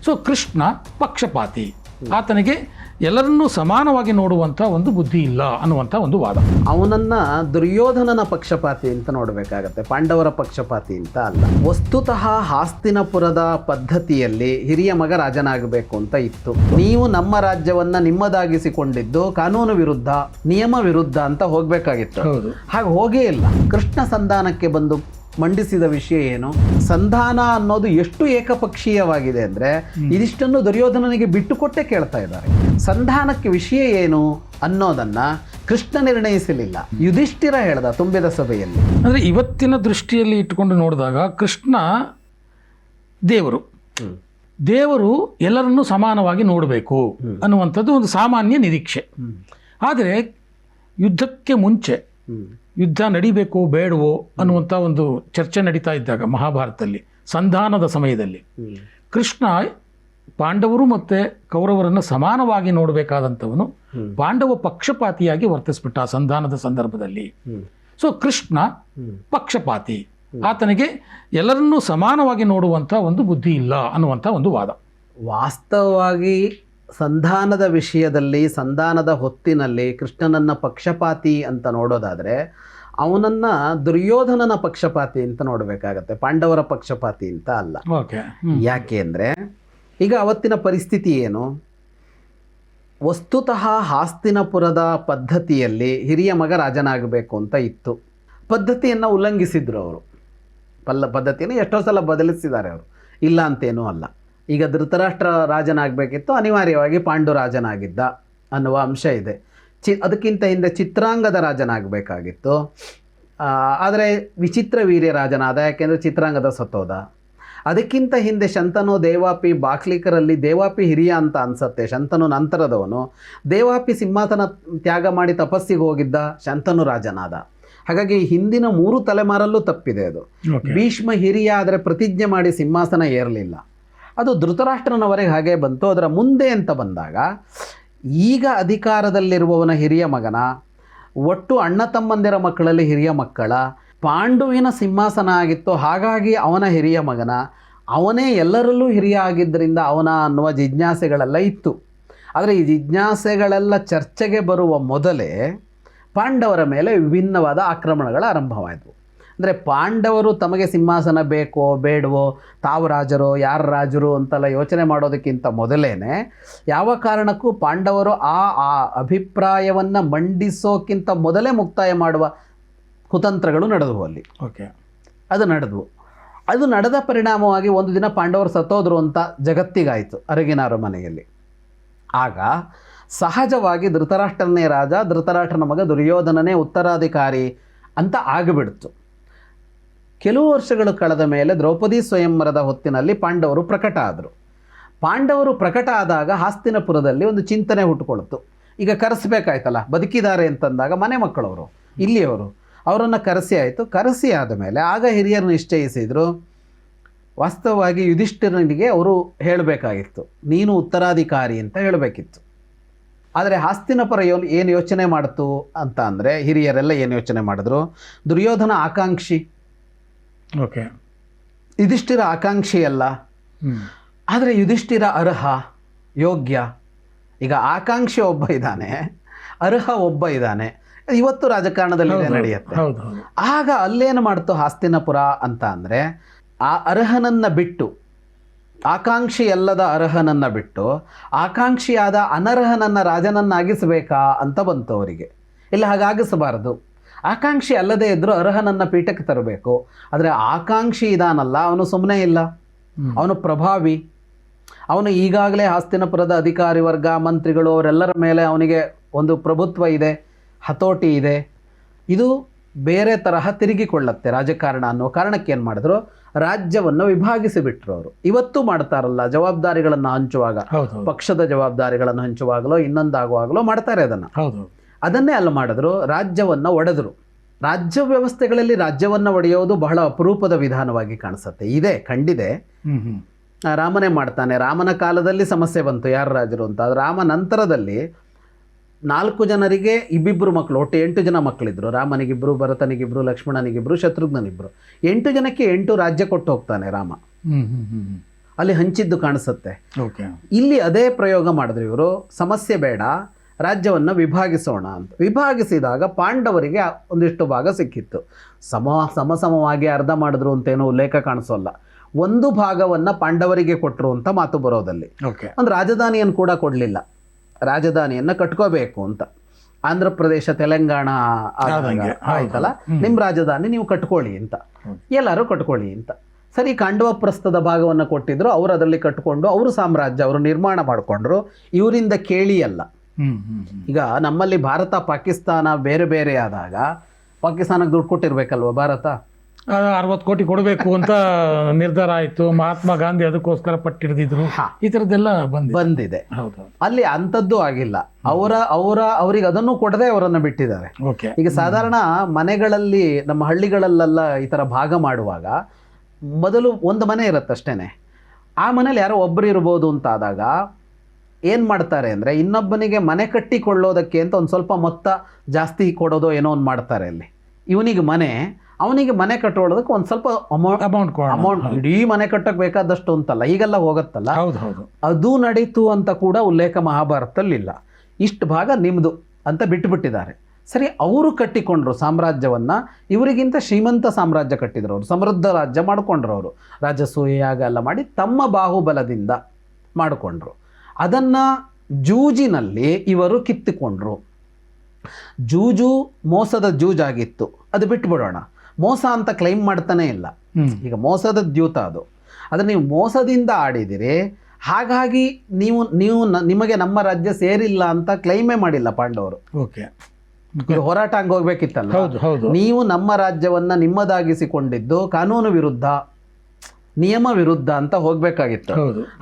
So Krishna ಪಕ್ಷಪಾತಿ, ಆತನಿಗೆ ಎಲ್ಲರನ್ನೂ ಸಮಾನವಾಗಿ ನೋಡುವಂಥ ಒಂದು ಬುದ್ಧಿ ಇಲ್ಲ ಅನ್ನುವಂಥ ಒಂದು ವಾದ. ಅವನನ್ನ ದುರ್ಯೋಧನನ ಪಕ್ಷಪಾತಿ ಅಂತ ನೋಡಬೇಕಾಗತ್ತೆ, ಪಾಂಡವರ ಪಕ್ಷಪಾತಿ ಅಂತ ಅಲ್ಲ. ವಸ್ತುತಃ ಹಾಸ್ತಿನಪುರದ ಪದ್ಧತಿಯಲ್ಲಿ ಹಿರಿಯ ಮಗ ರಾಜನಾಗಬೇಕು ಅಂತ ಇತ್ತು. ನೀವು ನಮ್ಮ ರಾಜ್ಯವನ್ನ ನಿಮ್ಮದಾಗಿಸಿಕೊಂಡಿದ್ದು ಕಾನೂನು ವಿರುದ್ಧ, ನಿಯಮ ವಿರುದ್ಧ ಅಂತ ಹೋಗ್ಬೇಕಾಗಿತ್ತು. ಹಾಗೆ ಹೋಗೇ ಇಲ್ಲ. ಕೃಷ್ಣ ಸಂಧಾನಕ್ಕೆ ಬಂದು ಮಂಡಿಸಿದ ವಿಷಯ ಏನು? ಸಂಧಾನ ಅನ್ನೋದು ಎಷ್ಟು ಏಕಪಕ್ಷೀಯವಾಗಿದೆ ಅಂದರೆ ಇದಿಷ್ಟನ್ನು ದುರ್ಯೋಧನನಿಗೆ ಬಿಟ್ಟುಕೊಟ್ಟೆ ಕೇಳ್ತಾ ಇದ್ದಾರೆ. ಸಂಧಾನಕ್ಕೆ ವಿಷಯ ಏನು ಅನ್ನೋದನ್ನ ಕೃಷ್ಣ ನಿರ್ಣಯಿಸಲಿಲ್ಲ, ಯುಧಿಷ್ಠಿರ ಹೇಳ್ದ ತುಂಬಿದ ಸಭೆಯಲ್ಲಿ. ಅಂದರೆ ಇವತ್ತಿನ ದೃಷ್ಟಿಯಲ್ಲಿ ಇಟ್ಟುಕೊಂಡು ನೋಡಿದಾಗ ಕೃಷ್ಣ ದೇವರು ಎಲ್ಲರನ್ನೂ ಸಮಾನವಾಗಿ ನೋಡಬೇಕು ಅನ್ನುವಂಥದ್ದು ಒಂದು ಸಾಮಾನ್ಯ ನಿರೀಕ್ಷೆ. ಆದರೆ ಯುದ್ಧಕ್ಕೆ ಮುಂಚೆ ಯುದ್ಧ ನಡಿಬೇಕೋ ಬೇಡವೋ ಅನ್ನುವಂಥ ಒಂದು ಚರ್ಚೆ ನಡೀತಾ ಇದ್ದಾಗ ಮಹಾಭಾರತದಲ್ಲಿ ಸಂಧಾನದ ಸಮಯದಲ್ಲಿ ಕೃಷ್ಣ ಪಾಂಡವರು ಮತ್ತು ಕೌರವರನ್ನು ಸಮಾನವಾಗಿ ನೋಡಬೇಕಾದಂಥವನು ಪಾಂಡವ ಪಕ್ಷಪಾತಿಯಾಗಿ ವರ್ತಿಸ್ಬಿಟ್ಟ ಆ ಸಂಧಾನದ ಸಂದರ್ಭದಲ್ಲಿ. ಸೊ ಕೃಷ್ಣ ಪಕ್ಷಪಾತಿ, ಆತನಿಗೆ ಎಲ್ಲರನ್ನೂ ಸಮಾನವಾಗಿ ನೋಡುವಂಥ ಒಂದು ಬುದ್ಧಿ ಇಲ್ಲ ಅನ್ನುವಂಥ ಒಂದು ವಾದ. ವಾಸ್ತವವಾಗಿ ಸಂಧಾನದ ವಿಷಯದಲ್ಲಿ, ಸಂಧಾನದ ಹೊತ್ತಿನಲ್ಲಿ ಕೃಷ್ಣನನ್ನ ಪಕ್ಷಪಾತಿ ಅಂತ ನೋಡೋದಾದರೆ ಅವನನ್ನ ದುರ್ಯೋಧನನ ಪಕ್ಷಪಾತಿ ಅಂತ ನೋಡಬೇಕಾಗತ್ತೆ, ಪಾಂಡವರ ಪಕ್ಷಪಾತಿ ಅಂತ ಅಲ್ಲ. ಯಾಕೆ ಅಂದರೆ ಈಗ ಅವತ್ತಿನ ಪರಿಸ್ಥಿತಿ ಏನು? ವಸ್ತುತಃ ಹಾಸ್ತಿನಪುರದ ಪದ್ಧತಿಯಲ್ಲಿ ಹಿರಿಯ ಮಗ ರಾಜನಾಗಬೇಕು ಅಂತ ಇತ್ತು. ಪದ್ಧತಿಯನ್ನು ಉಲ್ಲಂಘಿಸಿದ್ರು ಅವರು. ಪದ್ಧತಿಯನ್ನು ಎಷ್ಟೋ ಸಲ ಬದಲಿಸಿದ್ದಾರೆ ಅವರು, ಇಲ್ಲ ಅಂತೇನೂ ಅಲ್ಲ. ಈಗ ಧೃತರಾಷ್ಟ್ರ ರಾಜನಾಗಬೇಕಿತ್ತು, ಅನಿವಾರ್ಯವಾಗಿ ಪಾಂಡು ರಾಜನಾಗಿದ್ದ ಅನ್ನುವ ಅಂಶ ಇದೆ. ಅದಕ್ಕಿಂತ ಹಿಂದೆ ಚಿತ್ರಾಂಗದ ರಾಜನಾಗಬೇಕಾಗಿತ್ತು, ಆದರೆ ವಿಚಿತ್ರ ವೀರ್ಯ ರಾಜನಾದ, ಯಾಕೆಂದರೆ ಚಿತ್ರಾಂಗದ ಸತ್ತೋದ. ಅದಕ್ಕಿಂತ ಹಿಂದೆ ಶಂತನು ದೇವಾಪಿ ಬಾಕ್ಲಿಕರಲ್ಲಿ ದೇವಾಪಿ ಹಿರಿಯ ಅಂತ ಅನ್ಸತ್ತೆ, ಶಂತನು ನಂತರದವನು. ದೇವಾಪಿ ಸಿಂಹಾಸನ ತ್ಯಾಗ ಮಾಡಿ ತಪಸ್ಸಿಗೆ ಹೋಗಿದ್ದ, ಶಂತನು ರಾಜನಾದ. ಹಾಗಾಗಿ ಹಿಂದಿನ 3 ತಲೆಮಾರಲ್ಲೂ ತಪ್ಪಿದೆ ಅದು. ಭೀಷ್ಮ ಹಿರಿಯ ಆದರೆ ಪ್ರತಿಜ್ಞೆ ಮಾಡಿ ಸಿಂಹಾಸನ ಏರಲಿಲ್ಲ, ಅದು ಧೃತರಾಷ್ಟ್ರನವರೆಗೆ ಹಾಗೆ ಬಂತು. ಅದರ ಮುಂದೆ ಅಂತ ಬಂದಾಗ ಈಗ ಅಧಿಕಾರದಲ್ಲಿರುವವನ ಹಿರಿಯ ಮಗನ, ಒಟ್ಟು ಅಣ್ಣ ತಮ್ಮಂದಿರ ಮಕ್ಕಳಲ್ಲಿ ಹಿರಿಯ ಮಕ್ಕಳ, ಪಾಂಡುವಿನ ಸಿಂಹಾಸನ ಆಗಿತ್ತು, ಹಾಗಾಗಿ ಅವನ ಹಿರಿಯ ಮಗನ, ಅವನೇ ಎಲ್ಲರಲ್ಲೂ ಹಿರಿಯ ಆಗಿದ್ದರಿಂದ ಅವನ ಅನ್ನುವ ಜಿಜ್ಞಾಸೆಗಳೆಲ್ಲ ಇತ್ತು. ಆದರೆ ಈ ಜಿಜ್ಞಾಸೆಗಳೆಲ್ಲ ಚರ್ಚೆಗೆ ಬರುವ ಮೊದಲೇ ಪಾಂಡವರ ಮೇಲೆ ವಿಭಿನ್ನವಾದ ಆಕ್ರಮಣಗಳು ಆರಂಭವಾಯಿತು. ಅಂದರೆ ಪಾಂಡವರು ತಮಗೆ ಸಿಂಹಾಸನ ಬೇಕೋ ಬೇಡವೋ, ತಾವು ರಾಜರೋ ಯಾರು ರಾಜರು ಅಂತೆಲ್ಲ ಯೋಚನೆ ಮಾಡೋದಕ್ಕಿಂತ ಮೊದಲೇ ಯಾವ ಕಾರಣಕ್ಕೂ ಪಾಂಡವರು ಆ ಅಭಿಪ್ರಾಯವನ್ನು ಮಂಡಿಸೋಕ್ಕಿಂತ ಮೊದಲೇ ಮುಕ್ತಾಯ ಮಾಡುವ ಕುತಂತ್ರಗಳು ನಡೆದವು ಅಲ್ಲಿ. ಅದು ನಡೆದ ಪರಿಣಾಮವಾಗಿ ಒಂದು ದಿನ ಪಾಂಡವರು ಸತ್ತೋದ್ರು ಅಂತ ಜಗತ್ತಿಗಾಯಿತು ಅರಗಿನಾರ ಮನೆಯಲ್ಲಿ. ಆಗ ಸಹಜವಾಗಿ ಧೃತರಾಷ್ಟ್ರನೇ ರಾಜ, ಧೃತರಾಷ್ಟ್ರನ ಮಗ ದುರ್ಯೋಧನನೇ ಉತ್ತರಾಧಿಕಾರಿ ಅಂತ ಆಗಿಬಿಡ್ತು. ಕೆಲವು ವರ್ಷಗಳು ಕಳೆದ ಮೇಲೆ ದ್ರೌಪದಿ ಸ್ವಯಂವರದ ಹೊತ್ತಿನಲ್ಲಿ ಪಾಂಡವರು ಪ್ರಕಟ ಆದರು. ಪಾಂಡವರು ಪ್ರಕಟ ಆದಾಗ ಹಾಸ್ತಿನಪುರದಲ್ಲಿ ಒಂದು ಚಿಂತನೆ ಹುಟ್ಟುಕೊಳ್ತು. ಈಗ ಕರೆಸಬೇಕಾಯ್ತಲ್ಲ, ಬದುಕಿದ್ದಾರೆ ಅಂತಂದಾಗ ಮನೆ ಮಕ್ಕಳವರು ಇಲ್ಲಿಯವರು, ಅವರನ್ನು ಕರೆಸಿ ಆಯಿತು. ಕರೆಸಿ ಆದ ಮೇಲೆ ಆಗ ಹಿರಿಯರು ನಿಶ್ಚಯಿಸಿದರು, ವಾಸ್ತವವಾಗಿ ಯುಧಿಷ್ಠಿರನಿಗೆ ಅವರು ಹೇಳಬೇಕಾಗಿತ್ತು, ನೀನು ಉತ್ತರಾಧಿಕಾರಿ ಅಂತ ಹೇಳಬೇಕಿತ್ತು. ಆದರೆ ಹಾಸ್ತಿನಪುರ ಏನು ಯೋಚನೆ ಮಾಡ್ತು ಅಂತ ಅಂದರೆ, ಹಿರಿಯರೆಲ್ಲ ಏನು ಯೋಚನೆ ಮಾಡಿದ್ರು, ದುರ್ಯೋಧನ ಆಕಾಂಕ್ಷಿ, ಯುಧಿಷ್ಠಿರ ಆಕಾಂಕ್ಷಿ ಅಲ್ಲ, ಆದರೆ ಯುಧಿಷ್ಠಿರ ಅರ್ಹ, ಯೋಗ್ಯ. ಈಗ ಆಕಾಂಕ್ಷಿ ಒಬ್ಬ ಇದ್ದಾನೆ, ಅರ್ಹ ಒಬ್ಬ ಇದ್ದಾನೆ, ಇವತ್ತು ರಾಜಕಾರಣದಲ್ಲಿ ನಡೆಯುತ್ತೆ. ಆಗ ಅಲ್ಲೇನು ಮಾಡ್ತು ಹಾಸ್ತಿನಪುರ ಅಂತ ಅಂದರೆ, ಆ ಅರ್ಹನನ್ನು ಬಿಟ್ಟು, ಆಕಾಂಕ್ಷಿ ಅಲ್ಲದ ಅರ್ಹನನ್ನು ಬಿಟ್ಟು ಆಕಾಂಕ್ಷಿಯಾದ ಅನರ್ಹನನ್ನು ರಾಜನನ್ನಾಗಿಸಬೇಕಾ ಅಂತ ಬಂತು ಅವರಿಗೆ. ಇಲ್ಲ, ಹಾಗಾಗಿಸಬಾರದು. ಆಕಾಂಕ್ಷಿ ಅಲ್ಲದೇ ಇದ್ದರೂ ಅರ್ಹನನ್ನು ಪೀಠಕ್ಕೆ ತರಬೇಕು. ಆದರೆ ಆಕಾಂಕ್ಷಿ ಇದಾನಲ್ಲ, ಅವನು ಸುಮ್ಮನೆ ಇಲ್ಲ, ಅವನು ಪ್ರಭಾವಿ. ಅವನು ಈಗಾಗಲೇ ಹಾಸ್ತಿನಪುರದ ಅಧಿಕಾರಿ ವರ್ಗ, ಮಂತ್ರಿಗಳು ಅವರೆಲ್ಲರ ಮೇಲೆ ಅವನಿಗೆ ಒಂದು ಪ್ರಭುತ್ವ ಇದೆ, ಹತೋಟಿ ಇದೆ. ಇದು ಬೇರೆ ತರಹ ತಿರುಗಿಕೊಳ್ಳುತ್ತೆ ರಾಜಕಾರಣ ಅನ್ನೋ ಕಾರಣಕ್ಕೆ ಏನು ಮಾಡಿದ್ರು, ರಾಜ್ಯವನ್ನು ವಿಭಾಗಿಸಿಬಿಟ್ರು ಅವರು. ಇವತ್ತು ಮಾಡ್ತಾರಲ್ಲ, ಜವಾಬ್ದಾರಿಗಳನ್ನು ಹಂಚುವಾಗ, ಪಕ್ಷದ ಜವಾಬ್ದಾರಿಗಳನ್ನು ಹಂಚುವಾಗಲೋ ಇನ್ನೊಂದಾಗುವಾಗಲೋ ಮಾಡ್ತಾರೆ ಅದನ್ನೇ ಅಲ್ಲಿ ಮಾಡಿದ್ರು. ರಾಜ್ಯವನ್ನು ಒಡೆದರು. ರಾಜ್ಯ ವ್ಯವಸ್ಥೆಗಳಲ್ಲಿ ರಾಜ್ಯವನ್ನು ಒಡೆಯೋದು ಬಹಳ ಅಪರೂಪದ ವಿಧಾನವಾಗಿ ಕಾಣಿಸುತ್ತೆ. ಇದೆ, ಕಂಡಿದೆ. ರಾಮನೇ ಮಾಡ್ತಾನೆ. ರಾಮನ ಕಾಲದಲ್ಲಿ ಸಮಸ್ಯೆ ಬಂತು ಯಾರು ರಾಜರು ಅಂತ. ರಾಮ ನಂತರದಲ್ಲಿ 4 ಜನರಿಗೆ ಇಬ್ಬಿಬ್ಬರು ಮಕ್ಕಳು, ಒಟ್ಟು 8 ಜನ ಮಕ್ಕಳಿದ್ರು. ರಾಮನಿಗಿಬ್ಬರು, ಭರತನಿಗಿಬ್ಬರು, ಲಕ್ಷ್ಮಣನಿಗಿಬ್ಬರು, ಶತ್ರುಘ್ನನಿಬ್ಬರು. 8 ಜನಕ್ಕೆ 8 ರಾಜ್ಯ ಕೊಟ್ಟು ಹೋಗ್ತಾನೆ ರಾಮ. ಅಲ್ಲಿ ಹಂಚಿದ್ದು ಕಾಣಿಸುತ್ತೆ. ಓಕೆ. ಇಲ್ಲಿ ಅದೇ ಪ್ರಯೋಗ ಮಾಡಿದ್ರು ಇವರು, ಸಮಸ್ಯೆ ಬೇಡ, ರಾಜ್ಯವನ್ನು ವಿಭಾಗಿಸೋಣ ಅಂತ. ವಿಭಾಗಿಸಿದಾಗ ಪಾಂಡವರಿಗೆ ಒಂದಿಷ್ಟು ಭಾಗ ಸಿಕ್ಕಿತ್ತು. ಸಮವಾಗಿ ಅರ್ಧ ಮಾಡಿದ್ರು ಅಂತೇನೋ ಉಲ್ಲೇಖ ಕಾಣಿಸೋಲ್ಲ. ಒಂದು ಭಾಗವನ್ನು ಪಾಂಡವರಿಗೆ ಕೊಟ್ಟರು ಅಂತ ಮಾತು ಬರೋದಲ್ಲಿ. ಓಕೆ. ಒಂದು ರಾಜಧಾನಿಯನ್ನು ಕೂಡ ಕೊಡಲಿಲ್ಲ, ರಾಜಧಾನಿಯನ್ನು ಕಟ್ಕೋಬೇಕು ಅಂತ. ಆಂಧ್ರ ಪ್ರದೇಶ ತೆಲಂಗಾಣ ಆಯ್ತಲ್ಲ, ನಿಮ್ಮ ರಾಜಧಾನಿ ನೀವು ಕಟ್ಕೊಳ್ಳಿ ಅಂತ, ಎಲ್ಲರೂ ಕಟ್ಕೊಳ್ಳಿ ಅಂತ. ಸರಿ, ಕಾಂಡವ ಪ್ರಸ್ಥದ ಭಾಗವನ್ನು ಕೊಟ್ಟಿದ್ರು, ಅವರು ಅದರಲ್ಲಿ ಕಟ್ಕೊಂಡು ಅವರು ಸಾಮ್ರಾಜ್ಯ ಅವರು ನಿರ್ಮಾಣ ಮಾಡಿಕೊಂಡ್ರು. ಇವರಿಂದ ಕೇಳಿ ಅಲ್ಲ. ಈಗ ನಮ್ಮಲ್ಲಿ ಭಾರತ ಪಾಕಿಸ್ತಾನ ಬೇರೆ ಬೇರೆ ಆದಾಗ ಪಾಕಿಸ್ತಾನಕ್ಕೆ ದುಡ್ಡು ಕೊಟ್ಟಿರ್ಬೇಕಲ್ವ ಭಾರತ? 60 ಕೋಟಿ ಕೊಡಬೇಕು ಅಂತ ನಿರ್ಧಾರ ಆಯಿತು. ಮಹಾತ್ಮ ಗಾಂಧಿ ಅದಕ್ಕೋಸ್ಕರ ಪಟ್ಟಿಡಿದ್ರು. ಈ ಥರದ್ದೆಲ್ಲ ಬಂದಿದೆ. ಹೌದು. ಅಲ್ಲಿ ಅಂಥದ್ದು ಆಗಿಲ್ಲ. ಅವರಿಗೆ ಅದನ್ನು ಕೊಡದೆ ಅವರನ್ನು ಬಿಟ್ಟಿದ್ದಾರೆ. ಓಕೆ. ಈಗ ಸಾಧಾರಣ ಮನೆಗಳಲ್ಲಿ, ನಮ್ಮ ಹಳ್ಳಿಗಳಲ್ಲೆಲ್ಲ ಈ ಥರ ಭಾಗ ಮಾಡುವಾಗ ಮೊದಲು ಒಂದು ಮನೆ ಇರುತ್ತಷ್ಟೇನೆ. ಆ ಮನೇಲಿ ಯಾರೋ ಒಬ್ಬರು ಇರ್ಬೋದು ಅಂತ ಆದಾಗ ಏನು ಮಾಡ್ತಾರೆ ಅಂದರೆ, ಇನ್ನೊಬ್ಬನಿಗೆ ಮನೆ ಕಟ್ಟಿಕೊಳ್ಳೋದಕ್ಕೆ ಅಂತ ಒಂದು ಸ್ವಲ್ಪ ಮೊತ್ತ ಜಾಸ್ತಿ ಕೊಡೋದು ಏನೋ ಒಂದು ಮಾಡ್ತಾರೆ. ಅಲ್ಲಿ ಇವನಿಗೆ ಮನೆ, ಅವನಿಗೆ ಮನೆ ಕಟ್ಟೋದಕ್ಕೆ ಒಂದು ಸ್ವಲ್ಪ ಅಮೌಂಟ್ ಇಡೀ ಮನೆ ಕಟ್ಟಕ್ಕೆ ಬೇಕಾದಷ್ಟು ಅಂತಲ್ಲ, ಈಗೆಲ್ಲ ಹೋಗುತ್ತಲ್ಲ, ಅದು ನಡೀತು ಅಂತ ಕೂಡ ಉಲ್ಲೇಖ ಮಹಾಭಾರತದಲ್ಲಿಲ್ಲ. ಇಷ್ಟು ಭಾಗ ನಿಮ್ಮದು ಅಂತ ಬಿಟ್ಟುಬಿಟ್ಟಿದ್ದಾರೆ. ಸರಿ, ಅವರು ಕಟ್ಟಿಕೊಂಡ್ರು ಸಾಮ್ರಾಜ್ಯವನ್ನು. ಇವರಿಗಿಂತ ಶ್ರೀಮಂತ ಸಾಮ್ರಾಜ್ಯ ಕಟ್ಟಿದ್ರು ಅವರು, ಸಮೃದ್ಧ ರಾಜ್ಯ ಮಾಡಿಕೊಂಡ್ರು ಅವರು. ರಾಜಸೂಯಾಗ ಎಲ್ಲ ಮಾಡಿ ತಮ್ಮ ಬಾಹುಬಲದಿಂದ ಮಾಡಿಕೊಂಡ್ರು. ಅದನ್ನು ಜೂಜಿನಲ್ಲಿ ಇವರು ಕಿತ್ತುಕೊಂಡ್ರು. ಜೂಜು ಮೋಸದ ಜೂಜಾಗಿತ್ತು, ಅದು ಬಿಟ್ಬಿಡೋಣ. ಮೋಸ ಅಂತ ಕ್ಲೈಮ್ ಮಾಡ್ತಾನೆ ಇಲ್ಲ. ಈಗ ಮೋಸದ ದ್ಯೂತ ಅದು. ಅದನ್ನು ನೀವು ಮೋಸದಿಂದ ಆಡಿದಿರಿ, ಹಾಗಾಗಿ ನಿಮಗೆ ನಮ್ಮ ರಾಜ್ಯ ಸೇರಿಲ್ಲ ಅಂತ ಕ್ಲೈಮೇ ಮಾಡಿಲ್ಲ ಪಾಂಡವರು. ಓಕೆ. ಈಗ ಹೋರಾಟ ಹಂಗೆ ಹೋಗ್ಬೇಕಿತ್ತಲ್ಲ. ನೀವು ನಮ್ಮ ರಾಜ್ಯವನ್ನ ನಿಮ್ಮದಾಗಿಸಿಕೊಂಡಿದ್ದು ಕಾನೂನು ವಿರುದ್ಧ, ನಿಯಮ ವಿರುದ್ಧ ಅಂತ ಹೋಗ್ಬೇಕಾಗಿತ್ತು.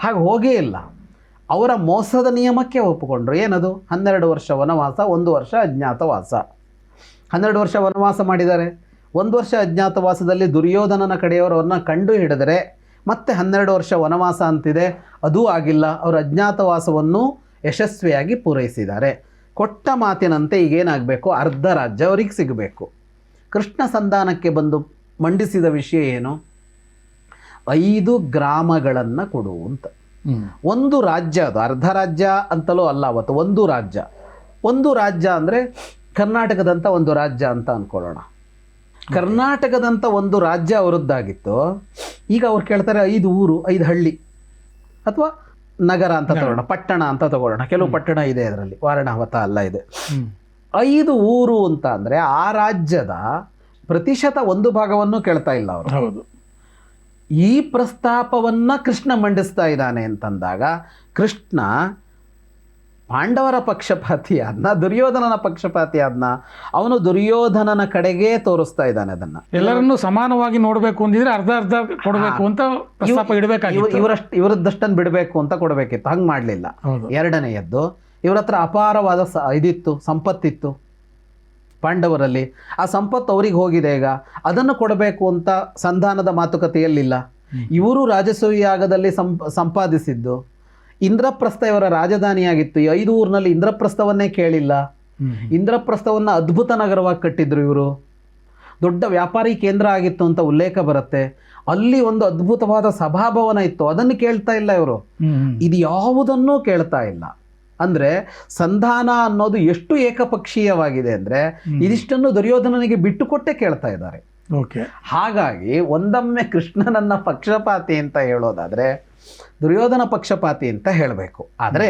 ಹಾಗೆ ಹೋಗೇ ಇಲ್ಲ. ಅವರ ಮೋಸದ ನಿಯಮಕ್ಕೆ ಒಪ್ಪಿಕೊಂಡ್ರು. ಏನದು? 12 ವರ್ಷ ವನವಾಸ, 1 ವರ್ಷ ಅಜ್ಞಾತವಾಸ. 12 ವರ್ಷ ವನವಾಸ ಮಾಡಿದ್ದಾರೆ. 1 ವರ್ಷ ಅಜ್ಞಾತವಾಸದಲ್ಲಿ ದುರ್ಯೋಧನನ ಕಡೆಯವರನ್ನ ಕಂಡು ಹಿಡಿದರೆ ಮತ್ತೆ 12 ವರ್ಷ ವನವಾಸ ಅಂತಿದೆ, ಅದೂ ಆಗಿಲ್ಲ. ಅವರು ಅಜ್ಞಾತವಾಸವನ್ನು ಯಶಸ್ವಿಯಾಗಿ ಪೂರೈಸಿದ್ದಾರೆ. ಕೊಟ್ಟ ಮಾತಿನಂತೆ ಈಗೇನಾಗಬೇಕು? ಅರ್ಧ ರಾಜ್ಯ ಅವರಿಗೆ ಸಿಗಬೇಕು. ಕೃಷ್ಣ ಸಂಧಾನಕ್ಕೆ ಬಂದು ಮಂಡಿಸಿದ ವಿಷಯ ಏನು? 5 ಗ್ರಾಮಗಳನ್ನು ಕೊಡು ಅಂತ. ಒಂದು ರಾಜ್ಯ, ಅದು ಅರ್ಧ ರಾಜ್ಯ ಅಂತಲೂ ಅಲ್ಲ. ಅವತ್ತು ಒಂದು ರಾಜ್ಯ ಅಂದರೆ ಕರ್ನಾಟಕದಂಥ ಒಂದು ರಾಜ್ಯ ಅಂತ ಅಂದ್ಕೊಳ್ಳೋಣ. ಕರ್ನಾಟಕದಂಥ ಒಂದು ರಾಜ್ಯ ಅವರದ್ದಾಗಿತ್ತು. ಈಗ ಅವ್ರು ಕೇಳ್ತಾರೆ 5 ಊರು, 5 ಹಳ್ಳಿ ಅಥವಾ ನಗರ ಅಂತ ತಗೊಳ್ಳೋಣ, ಪಟ್ಟಣ ಅಂತ ತಗೊಳ್ಳೋಣ. ಕೆಲವು ಪಟ್ಟಣ ಇದೆ ಅದರಲ್ಲಿ, ವಾರಣಾವತ ಎಲ್ಲ ಇದೆ. 5 ಊರು ಅಂತ ಅಂದರೆ ಆ ರಾಜ್ಯದ ಪ್ರತಿಶತ 1 ಭಾಗವನ್ನು ಕೇಳ್ತಾ ಇಲ್ಲ ಅವರು. ಹೌದು. ಈ ಪ್ರಸ್ತಾಪವನ್ನ ಕೃಷ್ಣ ಮಂಡಿಸ್ತಾ ಇದ್ದಾನೆ ಅಂತಂದಾಗ, ಕೃಷ್ಣ ಪಾಂಡವರ ಪಕ್ಷಪಾತಿ ಆದ್ನ, ದುರ್ಯೋಧನನ ಪಕ್ಷಪಾತಿ ಆದ್ನ? ಅವನು ದುರ್ಯೋಧನನ ಕಡೆಗೆ ತೋರಿಸ್ತಾ ಇದ್ದಾನೆ. ಅದನ್ನ ಎಲ್ಲರನ್ನೂ ಸಮಾನವಾಗಿ ನೋಡಬೇಕು ಅಂದಿದ್ರೆ ಅರ್ಧ ಅರ್ಧ ಕೊಡಬೇಕು ಅಂತ ಪ್ರಸ್ತಾಪ ಇಡಬೇಕಾಗಿತ್ತು. ಇವರದ್ದಷ್ಟನ್ನು ಬಿಡಬೇಕು ಅಂತ ಕೊಡಬೇಕಿತ್ತು. ಹಂಗೆ ಮಾಡಲಿಲ್ಲ. ಎರಡನೆಯದ್ದು, ಇವರ ಹತ್ರ ಅಪಾರವಾದ ಇದಿತ್ತು, ಸಂಪತ್ತಿತ್ತು ಪಾಂಡವರಲ್ಲಿ. ಆ ಸಂಪತ್ತು ಅವ್ರಿಗೆ ಹೋಗಿದೆ. ಈಗ ಅದನ್ನು ಕೊಡಬೇಕು ಅಂತ ಸಂಧಾನದ ಮಾತುಕತೆಯಲ್ಲಿಲ್ಲ. ಇವರು ರಾಜಸೂಯಾಗದಲ್ಲಿ ಸಂಪಾದಿಸಿದ್ದು ಇಂದ್ರಪ್ರಸ್ಥ ಇವರ ರಾಜಧಾನಿಯಾಗಿತ್ತು. ಈ 5 ಊರಿನಲ್ಲಿ ಇಂದ್ರಪ್ರಸ್ಥವನ್ನೇ ಕೇಳಿಲ್ಲ. ಇಂದ್ರಪ್ರಸ್ಥವನ್ನು ಅದ್ಭುತ ನಗರವಾಗಿ ಕಟ್ಟಿದ್ರು ಇವರು. ದೊಡ್ಡ ವ್ಯಾಪಾರಿ ಕೇಂದ್ರ ಆಗಿತ್ತು ಅಂತ ಉಲ್ಲೇಖ ಬರುತ್ತೆ. ಅಲ್ಲಿ ಒಂದು ಅದ್ಭುತವಾದ ಸಭಾಭವನ ಇತ್ತು, ಅದನ್ನು ಕೇಳ್ತಾ ಇಲ್ಲ ಇವರು. ಇದು ಯಾವುದನ್ನೂ ಕೇಳ್ತಾ ಇಲ್ಲ. ಅಂದರೆ ಸಂಧಾನ ಅನ್ನೋದು ಎಷ್ಟು ಏಕಪಕ್ಷೀಯವಾಗಿದೆ ಅಂದರೆ ಇದಿಷ್ಟನ್ನು ದುರ್ಯೋಧನನಿಗೆ ಬಿಟ್ಟುಕೊಟ್ಟೆ ಕೇಳ್ತಾ ಇದ್ದಾರೆ. ಹಾಗಾಗಿ ಒಂದೊಮ್ಮೆ ಕೃಷ್ಣನನ್ನ ಪಕ್ಷಪಾತಿ ಅಂತ ಹೇಳೋದಾದರೆ ದುರ್ಯೋಧನ ಪಕ್ಷಪಾತಿ ಅಂತ ಹೇಳಬೇಕು. ಆದರೆ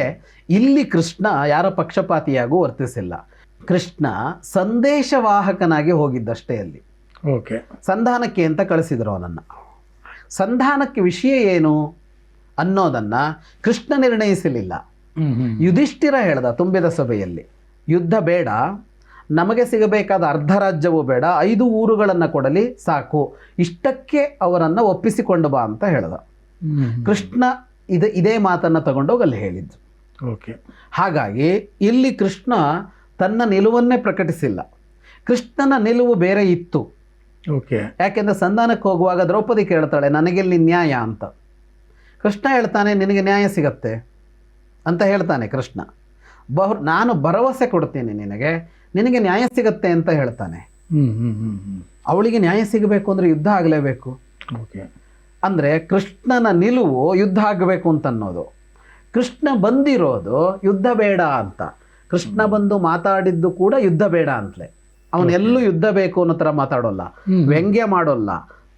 ಇಲ್ಲಿ ಕೃಷ್ಣ ಯಾರ ಪಕ್ಷಪಾತಿಯಾಗೂ ವರ್ತಿಸಿಲ್ಲ. ಕೃಷ್ಣ ಸಂದೇಶವಾಹಕನಾಗಿ ಹೋಗಿದ್ದಷ್ಟೇ. ಅಲ್ಲಿ ಸಂಧಾನಕ್ಕೆ ಅಂತ ಕಳಿಸಿದ್ರು ಅವನನ್ನು. ಸಂಧಾನಕ್ಕೆ ವಿಷಯ ಏನು ಅನ್ನೋದನ್ನು ಕೃಷ್ಣ ನಿರ್ಣಯಿಸಲಿಲ್ಲ. ಯುಧಿಷ್ಠಿರ ಹೇಳ್ದ ತುಂಬಿದ ಸಭೆಯಲ್ಲಿ, ಯುದ್ಧ ಬೇಡ, ನಮಗೆ ಸಿಗಬೇಕಾದ ಅರ್ಧ ರಾಜ್ಯವೂ ಬೇಡ, 5 ಊರುಗಳನ್ನು ಕೊಡಲಿ ಸಾಕು, ಇಷ್ಟಕ್ಕೆ ಅವರನ್ನು ಒಪ್ಪಿಸಿಕೊಂಡು ಬಾ ಅಂತ ಹೇಳ್ದ. ಕೃಷ್ಣ ಇದೇ ಮಾತನ್ನು ತಗೊಂಡೋಗಿ ಅಲ್ಲಿ ಹೇಳಿದ್ದು. ಹಾಗಾಗಿ ಇಲ್ಲಿ ಕೃಷ್ಣ ತನ್ನ ನಿಲುವನ್ನೇ ಪ್ರಕಟಿಸಿಲ್ಲ. ಕೃಷ್ಣನ ನಿಲುವು ಬೇರೆ ಇತ್ತು. ಯಾಕೆಂದ್ರೆ ಸಂಧಾನಕ್ಕೆ ಹೋಗುವಾಗ ದ್ರೌಪದಿ ಕೇಳ್ತಾಳೆ, ನನಗೆಲ್ಲಿ ನ್ಯಾಯ ಅಂತ. ಕೃಷ್ಣ ಹೇಳ್ತಾನೆ, ನಿನಗೆ ನ್ಯಾಯ ಸಿಗತ್ತೆ ಅಂತ ಹೇಳ್ತಾನೆ ಕೃಷ್ಣ. ನಾನು ಭರವಸೆ ಕೊಡ್ತೀನಿ ನಿನಗೆ ನ್ಯಾಯ ಸಿಗತ್ತೆ ಅಂತ ಹೇಳ್ತಾನೆ. ಅವಳಿಗೆ ನ್ಯಾಯ ಸಿಗಬೇಕು ಅಂದರೆ ಯುದ್ಧ ಆಗಲೇಬೇಕು. ಅಂದರೆ ಕೃಷ್ಣನ ನಿಲುವು ಯುದ್ಧ ಆಗಬೇಕು ಅಂತ ಅನ್ನೋದು. ಕೃಷ್ಣ ಬಂದಿರೋದು ಯುದ್ಧ ಬೇಡ ಅಂತ. ಕೃಷ್ಣ ಬಂದು ಮಾತಾಡಿದ್ದು ಕೂಡ ಯುದ್ಧ ಬೇಡ ಅಂತಲೇ. ಅವನೆಲ್ಲೂ ಯುದ್ಧ ಬೇಕು ಅನ್ನೋ ಥರ ಮಾತಾಡೋಲ್ಲ, ವ್ಯಂಗ್ಯ ಮಾಡೋಲ್ಲ,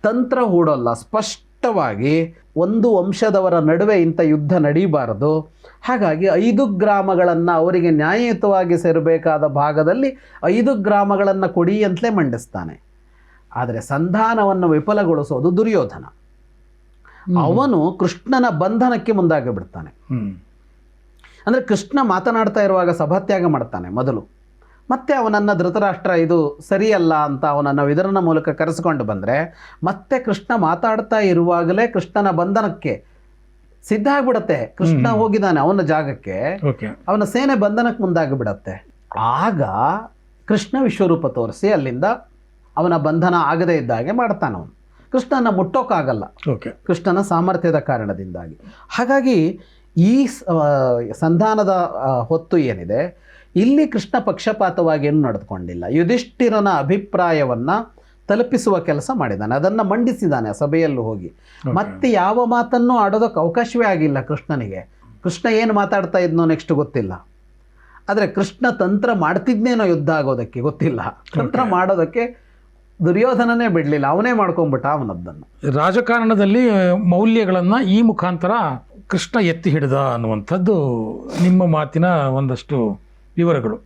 ತಂತ್ರ ಹೂಡೋಲ್ಲ. ಸ್ಪಷ್ಟವಾಗಿ ಒಂದು ವಂಶದವರ ನಡುವೆ ಇಂಥ ಯುದ್ಧ ನಡೀಬಾರದು, ಹಾಗಾಗಿ 5 ಗ್ರಾಮಗಳನ್ನು ಅವರಿಗೆ ನ್ಯಾಯಯುತವಾಗಿ ಸೇರಬೇಕಾದ ಭಾಗದಲ್ಲಿ 5 ಗ್ರಾಮಗಳನ್ನು ಕೊಡಿ ಅಂತಲೇ ಮಂಡಿಸ್ತಾನೆ. ಆದರೆ ಸಂಧಾನವನ್ನು ವಿಫಲಗೊಳಿಸೋದು ದುರ್ಯೋಧನ. ಅವನು ಕೃಷ್ಣನ ಬಂಧನಕ್ಕೆ ಮುಂದಾಗಿ ಬಿಡ್ತಾನೆ. ಅಂದರೆ ಕೃಷ್ಣ ಮಾತನಾಡ್ತಾ ಇರುವಾಗ ಸಭಾತ್ಯಾಗ ಮಾಡ್ತಾನೆ ಮೊದಲು, ಮತ್ತೆ ಅವನನ್ನು ಧೃತರಾಷ್ಟ್ರ ಇದು ಸರಿಯಲ್ಲ ಅಂತ ಅವನನ್ನು ವಿದುರನ ಮೂಲಕ ಕರೆಸಿಕೊಂಡು ಬಂದರೆ, ಮತ್ತೆ ಕೃಷ್ಣ ಮಾತಾಡ್ತಾ ಇರುವಾಗಲೇ ಕೃಷ್ಣನ ಬಂಧನಕ್ಕೆ ಸಿದ್ಧ ಆಗಿಬಿಡತ್ತೆ. ಕೃಷ್ಣ ಹೋಗಿದ್ದಾನೆ ಅವನ ಜಾಗಕ್ಕೆ, ಅವನ ಸೇನೆ ಬಂಧನಕ್ಕೆ ಮುಂದಾಗಿ ಬಿಡತ್ತೆ. ಆಗ ಕೃಷ್ಣ ವಿಶ್ವರೂಪ ತೋರಿಸಿ ಅಲ್ಲಿಂದ ಅವನ ಬಂಧನ ಆಗದೇ ಇದ್ದಾಗೆ ಮಾಡ್ತಾನೆ. ಅವನು ಕೃಷ್ಣನ ಮುಟ್ಟೋಕ್ಕಾಗಲ್ಲ, ಕೃಷ್ಣನ ಸಾಮರ್ಥ್ಯದ ಕಾರಣದಿಂದಾಗಿ. ಹಾಗಾಗಿ ಈ ಸಂಧಾನದ ಹೊತ್ತು ಏನಿದೆ ಇಲ್ಲಿ ಕೃಷ್ಣ ಪಕ್ಷಪಾತವಾಗಿ ಏನು ನಡೆದುಕೊಂಡಿಲ್ಲ. ಯುಧಿಷ್ಠಿರನ ಅಭಿಪ್ರಾಯವನ್ನು ತಲುಪಿಸುವ ಕೆಲಸ ಮಾಡಿದ್ದಾನೆ, ಅದನ್ನು ಮಂಡಿಸಿದ್ದಾನೆ ಸಭೆಯಲ್ಲೂ ಹೋಗಿ. ಮತ್ತೆ ಯಾವ ಮಾತನ್ನು ಆಡೋದಕ್ಕೆ ಅವಕಾಶವೇ ಆಗಿಲ್ಲ ಕೃಷ್ಣನಿಗೆ. ಕೃಷ್ಣ ಏನು ಮಾತಾಡ್ತಾ ಇದ್ನೋ ನೆಕ್ಸ್ಟ್ ಗೊತ್ತಿಲ್ಲ, ಆದರೆ ಕೃಷ್ಣ ತಂತ್ರ ಮಾಡ್ತಿದ್ನೇನೋ ಯುದ್ಧ ಆಗೋದಕ್ಕೆ ಗೊತ್ತಿಲ್ಲ. ತಂತ್ರ ಮಾಡೋದಕ್ಕೆ ದುರ್ಯೋಧನನೇ ಬಿಡಲಿಲ್ಲ, ಅವನೇ ಮಾಡ್ಕೊಂಡ್ಬಿಟ್ಟ ಅವನದ್ದನ್ನು. ರಾಜಕಾರಣದಲ್ಲಿ ಮೌಲ್ಯಗಳನ್ನು ಈ ಮುಖಾಂತರ ಕೃಷ್ಣ ಎತ್ತಿ ಹಿಡಿದ ಅನ್ನುವಂಥದ್ದು ನಿಮ್ಮ ಮಾತಿನ ಒಂದಷ್ಟು ವಿವರಗಳು.